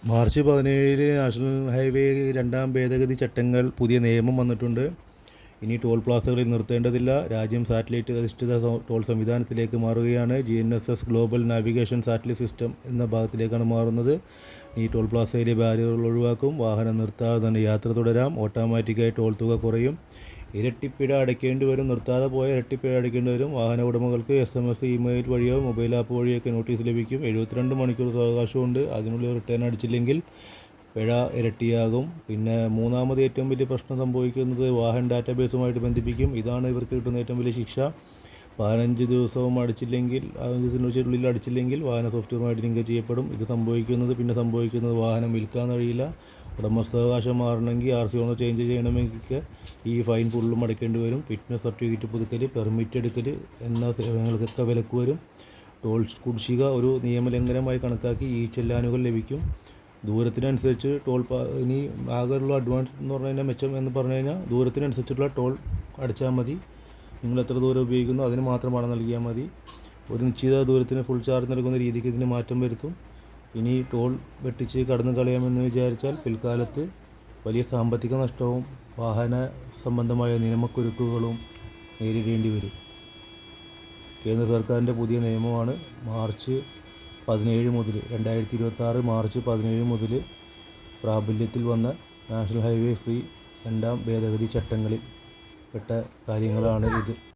March 17 national highway രണ്ടാം ഭേദഗതി ചട്ടങ്ങൾ പുതിയ നിയമം വന്നിട്ടുണ്ട്. ഇനി ടോൾ പ്ലാസകളിൽ നിർത്തേണ്ടതില്ല. രാജ്യം സാറ്റലൈറ്റ് അധിഷ്ഠിത ടോൾ സംവിധാനത്തിലേക്ക് മാറുകയാണ്. GNSS global navigation satellite system എന്ന ഭാഗത്തിലേക്കാണ് മാറുന്നത്. ഈ ടോൾ പ്ലാസയിലെ ബാരിയറുകൾ ഒഴിവാക്കും. വാഹനം നിർത്താതെ തന്നെ യാത്ര തുടരാം. ഓട്ടോമാറ്റിക്കായി ടോൾ തുക കുറയും. ഇരട്ടിപ്പിഴ അടയ്ക്കേണ്ടി വരും. നിർത്താതെ പോയാൽ ഇരട്ടിപ്പിഴ അടയ്ക്കേണ്ടി വരും. വാഹന ഉടമകൾക്ക് SMS, ഇമെയിൽ വഴിയോ മൊബൈൽ ആപ്പ് വഴിയൊക്കെ നോട്ടീസ് ലഭിക്കും. 72 മണിക്കൂർ അവകാശമുണ്ട്. അതിനുള്ളിൽ റിട്ടേൺ അടിച്ചില്ലെങ്കിൽ പിഴ ഇരട്ടിയാകും. പിന്നെ മൂന്നാമത് ഏറ്റവും വലിയ പ്രശ്നം സംഭവിക്കുന്നത് വാഹന ഡാറ്റാബേസുമായിട്ട് ബന്ധിപ്പിക്കും. ഇതാണ് ഇവർക്ക് കിട്ടുന്ന ഏറ്റവും വലിയ ശിക്ഷ. 15 ദിവസവും അടിച്ചില്ലെങ്കിൽ, 15 ദിവസത്തിനുള്ളിൽ അടിച്ചില്ലെങ്കിൽ വാഹന സോഫ്റ്റ്വെയറുമായിട്ട് ലിങ്ക് ചെയ്യപ്പെടും. ഇത് സംഭവിക്കുന്നത് വാഹനം വിൽക്കാൻ കഴിയില്ല. ഉടമസ്ഥാവകാശം മാറണമെങ്കിൽ RC ഓണർ ചേഞ്ച് ചെയ്യണമെങ്കിൽ ഈ ഫൈൻ ഫുള്ളും അടയ്ക്കേണ്ടി വരും. ഫിറ്റ്നസ് സർട്ടിഫിക്കറ്റ് പുതുക്കൽ, പെർമിറ്റ് എടുക്കൽ എന്ന സേവനങ്ങൾക്കൊക്കെ വിലക്ക് വരും. ടോൾ കുടിശ്ശിക ഒരു നിയമലംഘനമായി കണക്കാക്കി ഈ ചെല്ലാനുകൾ ലഭിക്കും. ദൂരത്തിനനുസരിച്ച് ഇനി ആകെയുള്ള അഡ്വാൻസ് എന്ന് പറഞ്ഞു കഴിഞ്ഞാൽ, മെച്ചം എന്ന് പറഞ്ഞു കഴിഞ്ഞാൽ ദൂരത്തിനനുസരിച്ചുള്ള ടോൾ അടച്ചാൽ മതി. നിങ്ങൾ എത്ര ദൂരം ഉപയോഗിക്കുന്നു അതിന് മാത്രം പണം നൽകിയാൽ മതി. ഒരു നിശ്ചിത ദൂരത്തിന് ഫുൾ ചാർജ് നൽകുന്ന രീതിക്ക് ഇതിന് മാറ്റം വരുത്തും. ഇനി ടോൾ വെട്ടിച്ച് കടന്നു കളയാമെന്ന് വിചാരിച്ചാൽ പിൽക്കാലത്ത് വലിയ സാമ്പത്തിക നഷ്ടവും വാഹന സംബന്ധമായ നിയമക്കുരുക്കുകളും നേരിടേണ്ടി വരും. കേന്ദ്ര സർക്കാരിൻ്റെ പുതിയ നിയമമാണ് മാർച്ച് 17 മുതൽ 2026 മാർച്ച് 17 മുതൽ പ്രാബല്യത്തിൽ വന്ന നാഷണൽ ഹൈവേ ഫ്രീ രണ്ടാം ഭേദഗതി ചട്ടങ്ങളിൽ പെട്ട കാര്യങ്ങളാണ് ഇത്.